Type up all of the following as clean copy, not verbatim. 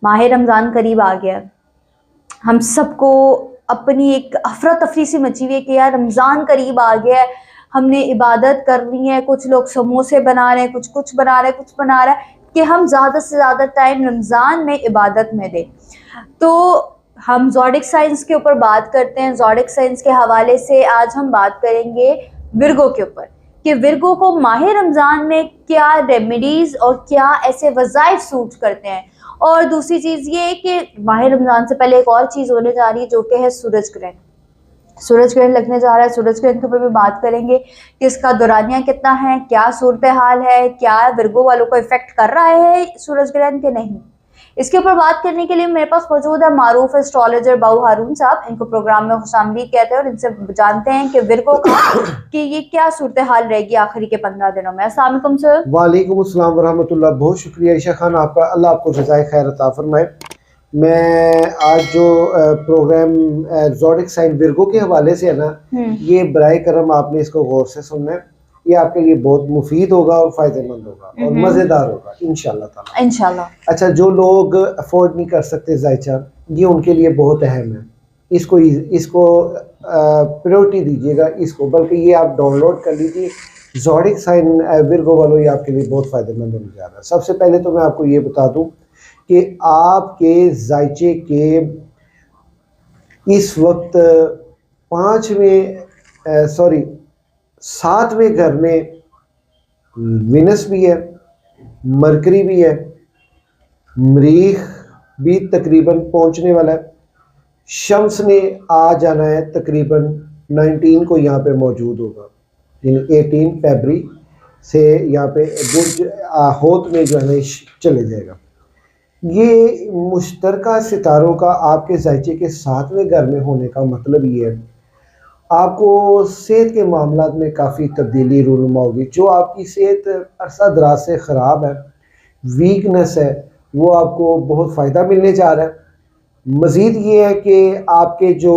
माह रमज़ान करीब आ गया, हम सबको अपनी एक अफरा तफरी सी मची हुई है कि यार रमज़ान करीब आ गया है, हमने इबादत करनी है। कुछ लोग समोसे बना रहे हैं, कुछ बना रहे हैं, कुछ बना रहा है कि हम ज़्यादा से ज़्यादा टाइम रमज़ान में इबादत में दें। तो हम ज़ोडिक साइंस के ऊपर बात करते हैं। ज़ोडिक साइंस के हवाले से आज हम बात करेंगे विर्गो के ऊपर कि विर्गो को माह रमज़ान में क्या रेमेडीज़ और क्या ऐसे वज़ाइफ सूट करते हैं। और दूसरी चीज़ ये है कि माह रमज़ान से पहले एक और चीज़ होने जा रही है जो कि है सूरज ग्रहण। सूरज ग्रहण लगने जा रहा है। सूरज ग्रहण के ऊपर भी बात करेंगे कि इसका दौरानिया कितना है, क्या सूरत हाल है, क्या विर्गो वालों को इफेक्ट कर रहा है सूरज ग्रहण के नहीं। इसके ऊपर बात करने के लिए मेरे पास मौजूद है मारूफ एस्ट्रोलॉजर बाऊ हारून साहब। इनको प्रोग्राम में खुशामदीद कहते हैं और इनसे जानते हैं कि विर्गो का कि ये क्या सूरत हाल रहेगी आखिरी के 15 दिनों में। अस्सलाम वालेकुम सर। वालेकुम अस्सलाम वरहमतुल्लाह। बहुत शुक्रिया ईशा खान आपका, अल्लाह आपको जज़ाए खैर अता फरमाए। मैं आज जो प्रोग्राम ज़ोडिक साइन विर्गो के हवाले से है ना, ये बराए करम आपने इसको गौर से सुनना है। ये आपके लिए बहुत मुफीद होगा और फ़ायदेमंद होगा और मज़ेदार होगा इंशाल्लाह ताला। इंशाल्लाह। अच्छा, जो लोग अफोर्ड नहीं कर सकते जायचा, ये उनके लिए बहुत अहम है। इसको प्रायोरिटी दीजिएगा इसको, बल्कि ये आप डाउनलोड कर लीजिए। ज़ोडिक साइन विर्गो वालों, ये आपके लिए बहुत फ़ायदेमंद होने जा रहा है। सबसे पहले तो मैं आपको ये बता दूं कि आपके जायचे के इस वक्त 7वें घर में विनस भी है, मरकरी भी है, मरीख भी तकरीबन पहुंचने वाला है। शम्स ने आ जाना है तकरीबन 19 को यहाँ पे मौजूद होगा। 18 फरवरी से यहाँ पे बुर्ज होत में जो है ना चले जाएगा। ये मुश्तरका सितारों का आपके जायचे के 7वें घर में होने का मतलब ये है आपको सेहत के मामला में काफ़ी तब्दीली रूनुमा होगी। जो आपकी सेहत अरसा दराज से ख़राब है, वीकनेस है, वो आपको बहुत फ़ायदा मिलने जा रहा है। मज़ीद ये है कि आपके जो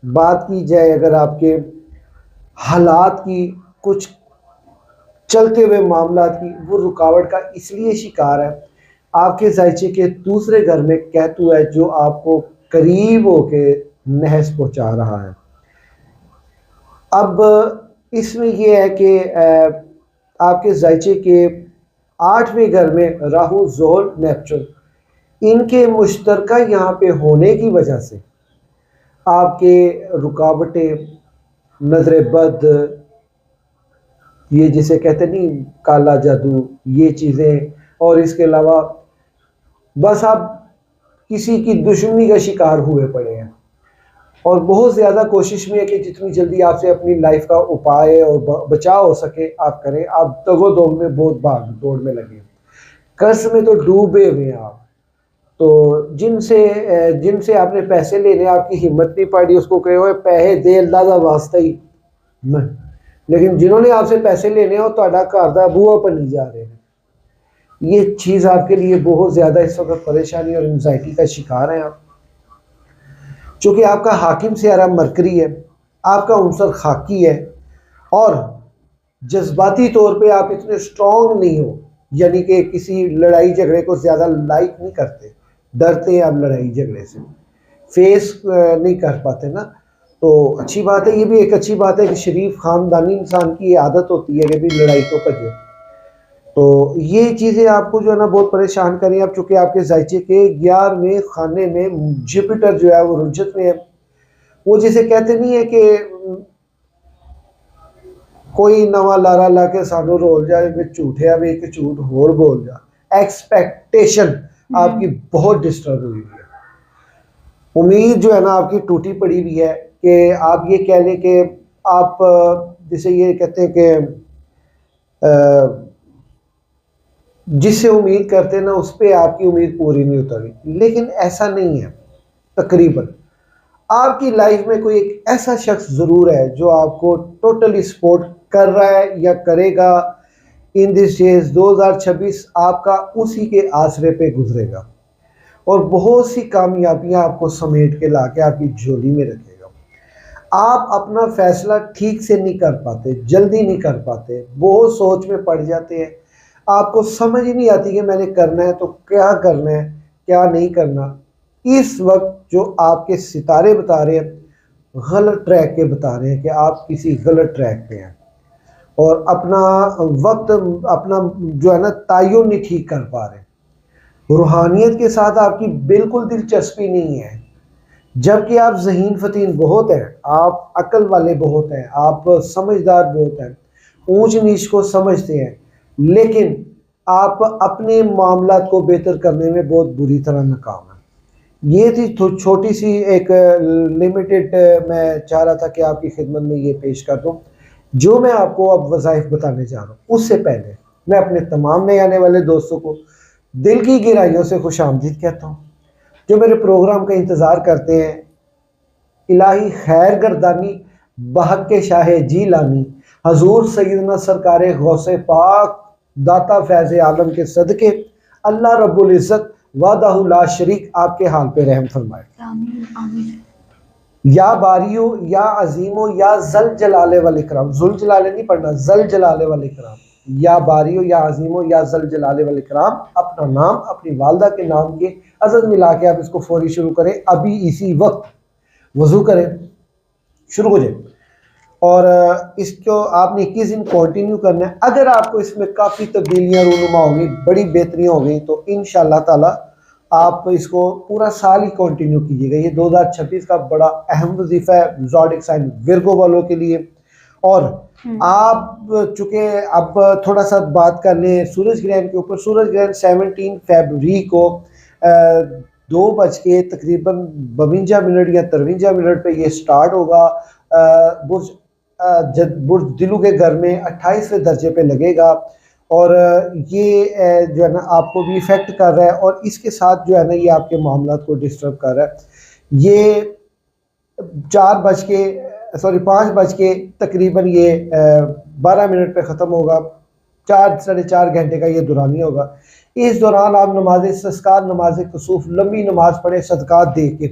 बात की जाए अगर आपके हालात की, कुछ चलते हुए मामलात की, वो रुकावट का इसलिए शिकार है आपके जायचे के दूसरे घर में केतु है जो आपको करीब होके नहस पहुंचा रहा है। अब इसमें यह है कि आपके जायचे के 8वें घर में राहु, ज़ोहल, नेपच्यून, इनके मुश्तरका यहाँ पे होने की वजह से आपके रुकावटें, नजर बद, ये जिसे कहते नहीं काला जादू, ये चीज़ें, और इसके अलावा बस आप किसी की दुश्मनी का शिकार हुए पड़े हैं। और बहुत ज़्यादा कोशिश में है कि जितनी जल्दी आपसे अपनी लाइफ का उपाय और बचाव हो सके आप करें। आप दगो दौड़ में बहुत भाग दौड़ में लगे, कर्ज में तो डूबे हुए हैं आप। तो जिनसे आपने पैसे लेने आपकी हिम्मत नहीं पड़ी, उसको कहे हुए पैसे दे अल्लाह दा वास्ता ही नहीं, लेकिन जिन्होंने आपसे पैसे लेने हो तो घर दा बूहा पली जा रहे हैं। ये चीज़ आपके लिए बहुत ज़्यादा इस वक्त परेशानी और एंजाइटी का शिकार है आप। चूँकि आपका हाकिम सियारा मरकरी है, आपका उनसर खाकी है और जज्बाती तौर पे आप इतने स्ट्रॉन्ग नहीं हो, यानी कि किसी लड़ाई झगड़े को ज़्यादा लाइक नहीं करते, डरते हैं आप लड़ाई झगड़े से, फेस नहीं कर पाते ना। तो अच्छी बात है, ये भी एक अच्छी बात है कि शरीफ ख़ानदानी इंसान की आदत होती है कि भी लड़ाई तो भजे। तो ये चीज़ें आपको जो है ना बहुत परेशान करें। अब चूँकि आपके जायचे के 11वें खाने में जुपिटर जो है वो रुजत में है। वो जिसे कहते नहीं है कि कोई नवा लारा ला के सानू रोल जाए वे झूठे वे एक झूठ होर बोल जा। एक्सपेक्टेशन आपकी बहुत डिस्टर्ब हुई है। उम्मीद जो है ना आपकी टूटी पड़ी भी है कि आप ये कह लें कि आप जिसे ये कहते हैं कि जिससे उम्मीद करते हैं ना उस पर आपकी उम्मीद पूरी नहीं उतरी, लेकिन ऐसा नहीं है। तकरीबन आपकी लाइफ में कोई एक ऐसा शख्स ज़रूर है जो आपको टोटली सपोर्ट कर रहा है या करेगा। इन दिस डेज 2026 आपका उसी के आसरे पे गुजरेगा और बहुत सी कामयाबियां आपको समेट के लाके आपकी झोली में रखेगा। आप अपना फैसला ठीक से नहीं कर पाते, जल्दी नहीं कर पाते, बहुत सोच में पड़ जाते हैं। आपको समझ ही नहीं आती कि मैंने करना है तो क्या करना है, क्या नहीं करना। इस वक्त जो आपके सितारे बता रहे हैं, गलत ट्रैक के बता रहे हैं कि आप किसी गलत ट्रैक पे हैं और अपना वक्त, अपना जो है ना तायुन नहीं ठीक कर पा रहे। रूहानियत के साथ आपकी बिल्कुल दिलचस्पी नहीं है, जबकि आप ज़हीन फ़तीन बहुत हैं, आप अक्ल वाले बहुत हैं, आप समझदार बहुत हैं, ऊंच नीच को समझते हैं, लेकिन आप अपने मामलात को बेहतर करने में बहुत बुरी तरह नाकाम हैं। ये थी छोटी सी एक लिमिटेड, मैं चाह रहा था कि आपकी खिदमत में ये पेश कर दूं जो मैं आपको अब वज़ाइफ बताने जा रहा हूँ। उससे पहले मैं अपने तमाम नए आने वाले दोस्तों को दिल की गहराइयों से खुशामदीद कहता हूँ, जो मेरे प्रोग्राम का इंतज़ार करते हैं। इलाही खैर गर्दानी बहक के शाह जी लानी हजूर सैयदना सरकार गौसे पाक दाता फैज़ आलम के सदके अल्लाह रब्बुल इज़्ज़त वादाहु ला शरीक आपके हाल पे रहम फरमाए। आमीन आमीन। या बारियो या अजीमो या जल जलाले वाल इकराम, जुल जलाले नहीं पढ़ना, जल जलाले वाल इकराम। या बारियो या अजीमो या जल जलाले वाल इकराम, अपना नाम अपनी वालदा के नाम के अज़द मिला के आप इसको फौरी शुरू करें। अभी इसी वक्त वज़ू करें, शुरू हो जाए। और इसको आपने 21 दिन कंटिन्यू करना है। अगर आपको इसमें काफ़ी तब्दीलियाँ रूनुमा हो गई, बड़ी बेहतरियाँ हो गई, तो इंशाअल्लाह ताला आप इसको पूरा साल ही कंटिन्यू कीजिएगा। ये 2026 का बड़ा अहम वजीफ़ा है ज़ोडिक साइन विर्गो वालों के लिए। और आप चूँकि अब थोड़ा सा बात कर लें सूरज ग्रहण के ऊपर। सूरज ग्रहण 17 फरवरी को 2 बज के तकरीबन 52 मिनट या 53 मिनट पे ये स्टार्ट होगा। बुर्ज दिलू के घर में 28वें दर्जे पे लगेगा और ये जो है ना आपको भी इफ़ेक्ट कर रहा है और इसके साथ जो है ना ये आपके मामलात को डिस्टर्ब कर रहा है। ये 5 बज के तकरीबन ये 12 मिनट पे ख़त्म होगा। 4 साढ़े 4 घंटे का ये दुरानी होगा। इस दौरान आप नमाज इस्तिस्कार, नमाज कुसूफ, लंबी नमाज पढ़े, सदक़ात दे के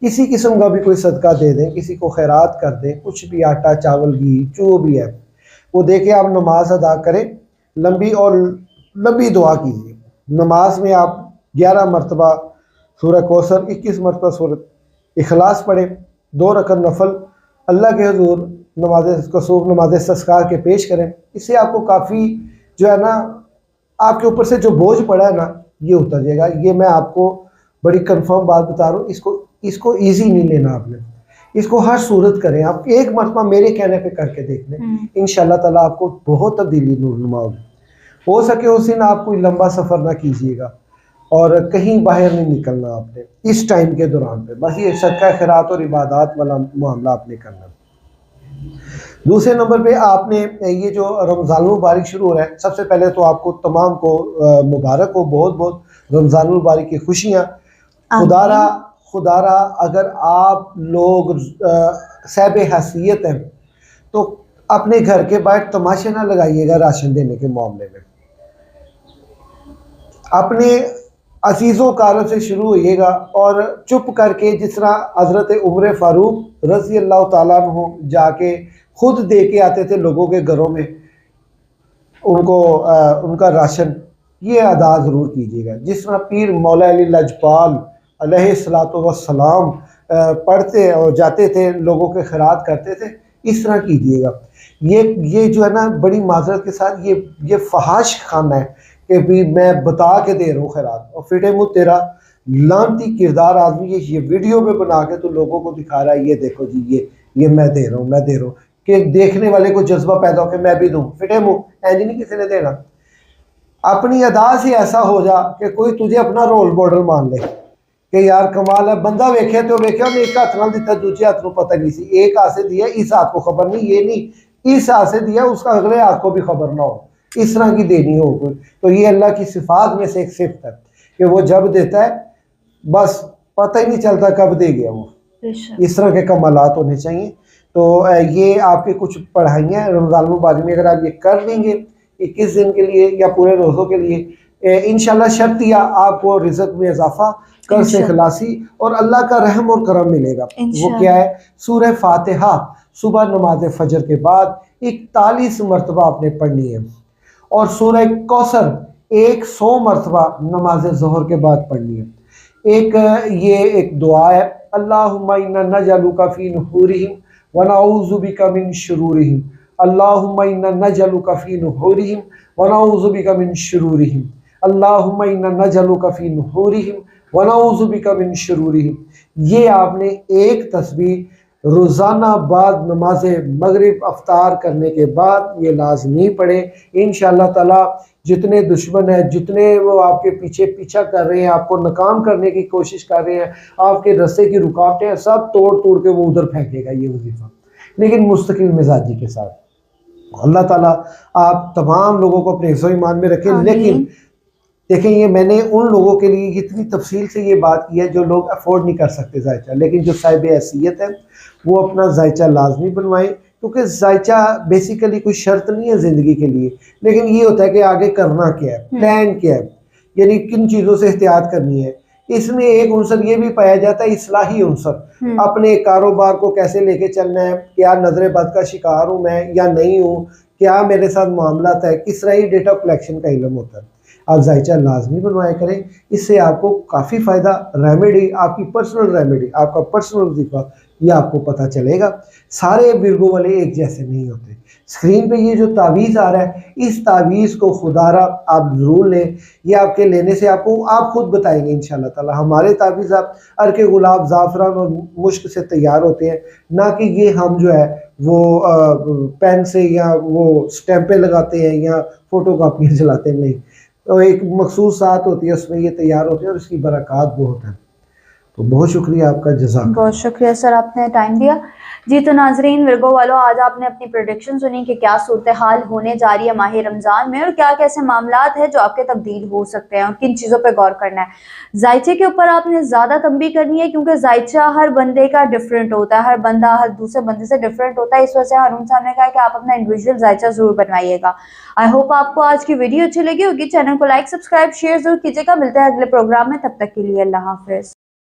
किसी किस्म का भी कोई सदका दे दें, किसी को खैरात कर दें, कुछ भी आटा चावल घी जो भी है वो दे के आप नमाज अदा करें। लंबी दुआ कीजिए। नमाज में आप 11 मरतबा सूरह कौसर, 21 मरतबा सूरह इखलास पढ़ें। 2 रकअत नफल अल्लाह के हुजूर नमाज कसूफ, नमाज इस्तिस्कार के पेश करें। इससे आपको काफ़ी जो है ना आपके ऊपर से जो बोझ पड़ा है ना ये उतर जाएगा। ये मैं आपको बड़ी कंफर्म बात बता रहा हूँ। इसको ईजी नहीं लेना आपने, इसको हर सूरत करें। आप एक मरतबा मेरे कहने पे करके देख लें, इंशाअल्लाह ताला आपको बहुत तब्दीली नूरमा होगी। हो सके उस दिन आप कोई लंबा सफ़र ना कीजिएगा और कहीं बाहर नहीं निकलना आपने इस टाइम के दौरान पे। बस ये सदका खैरात और इबादत वाला मामला आपने करना। दूसरे नंबर पे आपने ये जो रमज़ान मुबारक शुरू हो रहा है, सबसे पहले तो आपको तमाम को मुबारक हो, बहुत बहुत रमज़ान मुबारक की खुशियाँ। खुदारा अगर आप लोग साहिब हैसियत हैं तो अपने घर के बाहर तमाशे ना लगाइएगा राशन देने के मामले में। अपने अजीज़ों कारों से शुरू होइएगा और चुप करके, जिस तरह हज़रत उमर फ़ारूक रज़ी अल्लाह ताला अन्हु जाके खुद दे के आते थे लोगों के घरों में उनको उनका राशन, ये अदा ज़रूर कीजिएगा। जिस तरह पीर मौला अली लजपाल अलैहिस्सलातु वस्सलाम पढ़ते और जाते थे, लोगों के खैरात करते थे, इस तरह कीजिएगा। ये जो है ना बड़ी माजरत के साथ ये फहाश खाना है कि भी मैं बता के दे रहा हूँ खैरात, और फिटे मुँह तेरा लानती किरदार आदमी ये वीडियो में बना के तो लोगों को दिखा रहा है, ये देखो जी ये मैं दे रहा हूँ कि देखने वाले को जज्बा पैदा हो के मैं भी दूँ। फिटे मुँह ऐसे नहीं किसी ने देना। अपनी अदा से ऐसा हो जा कि कोई तुझे अपना रोल मॉडल मान ले कि यार कमाल है, बंदा वेखे तो वेख्या मैं एक हाथ नाल दिता, दूसरे हाथ को पता नहीं सी, एक हाथ से दिया इस हाथ को खबर नहीं, ये नहीं इस हाथ से दिया उसका अगले हाथ को भी खबर ना हो, इस तरह की देनी हो कोई। तो ये अल्लाह की सिफात में से एक सिफत है कि वो जब देता है बस पता ही नहीं चलता कब दे गया वो। इस तरह के कमालात होने चाहिए। तो ये आपके कुछ पढ़ाइयाँ रमज़ान मुबारक में अगर आप ये कर लेंगे 21 दिन के लिए या पूरे रोज़ों के लिए, इंशाल्लाह शर्तिया आपको रिज़्क़ में इजाफा, कर्ज़ से खलासी और अल्लाह का रहम और करम मिलेगा। वो क्या है? सूरह फातिहा सुबह नमाज फजर के बाद 41 मरतबा आपने पढ़नी है और सूरह कौसर 100 मरतबा नमाज ज़ोहर के बाद पढ़नी है। ये एक दुआ है, अल्लाहुम्मा इन्ना नजअलुका फी नुहूरिहिम व नऊज़ु बिका मिन शुरूरिहिम, अल्लाहुम्मा इन्ना नजअलुका फी नुहूरिहिम व नऊज़ु बिका मिन शुरूरिहिम, अल्लाहुम्मा इन्ना नजअलुका फी नुहूरिहिम व नऊज़ु बिका मिन शुरूरिहिम। ये आपने एक तस्बीह रोज़ाना बाद नमाज मगरिब अफ्तार करने के बाद ये लाजमी पढ़े। इंशाअल्लाह ताला जितने दुश्मन हैं, जितने वो आपके पीछे पीछा कर रहे हैं, आपको नाकाम करने की कोशिश कर रहे हैं, आपके रास्ते की रुकावटें हैं, सब तोड़ तोड़ के वो उधर फेंकेगा ये वजीफा, लेकिन मुस्तकिल मिजाजी के साथ। अल्लाह ताला आप तमाम लोगों को अपने हिफ्ज़ ईमान में रखें। लेकिन देखें, ये मैंने उन लोगों के लिए इतनी तफसील से ये बात की है जो लोग अफोर्ड नहीं कर सकते जायचा, लेकिन जो साहिब हैसियत है वो अपना जायचा लाजमी बनवाएं, क्योंकि जायचा बेसिकली कोई शर्त नहीं है ज़िंदगी के लिए, लेकिन ये होता है कि आगे करना क्या है, प्लान क्या है, यानी किन चीज़ों से एहतियात करनी है। इसमें एक उनसर ये भी पाया जाता है, इस्लाही उनसर, अपने कारोबार को कैसे लेके चलना है, क्या नजर बद का शिकार हूँ मैं या नहीं हूँ, क्या मेरे साथ मामला है, किस तरह ही डेटा कलेक्शन का इल्म होता है। आप जायचा लाजमी बनवाया करें, इससे आपको काफ़ी फ़ायदा, रेमेडी, आपकी पर्सनल रेमेडी, आपका पर्सनल वजीफा ये आपको पता चलेगा। सारे बिरगो वाले एक जैसे नहीं होते। स्क्रीन पे ये जो तावीज़ आ रहा है, इस तावीज़ को खुदारा आप ज़रूर लें। ये आपके लेने से आपको आप खुद बताएंगे इंशाल्लाह ताला। हमारे तावीज़ आप अर्के गुलाब, ज़ाफ़रान और मुश्क से तैयार होते हैं, ना कि ये हम जो है वो पेन से या वो स्टैंपें लगाते हैं या फ़ोटो कापियाँ चलाते हैं, नहीं। तो एक मखसूस साथ होती है, उसमें ये तैयार होते हैं और इसकी बरक़ात बहुत है। तो बहुत शुक्रिया आपका, जज़ाक। बहुत शुक्रिया सर, आपने टाइम दिया। जी तो नाजरीन, विरगो वालों, आज आपने अपनी प्रेडिक्शन सुनी कि क्या सूरत हाल होने जा रही है माह रमज़ान में और क्या कैसे मामलात है जो आपके तब्दील हो सकते हैं और किन चीज़ों पे गौर करना है। जायचे के ऊपर आपने ज़्यादा तंबीह करनी है, क्योंकि जायचा हर बंदे का डिफरेंट होता है, हर बंदा हर दूसरे बंदे से डिफरेंट होता है। इस वजह से हरून साहब ने कहा कि आप अपना इंडिविजुअल जायचा ज़रूर बनवाइएगा। आई होप आपको आज की वीडियो अच्छी लगी होगी। चैनल को लाइक, सब्सक्राइब, शेयर जरूर कीजिएगा। मिलते हैं अगले प्रोग्राम में, तब तक के लिए अल्लाह हाफिज़।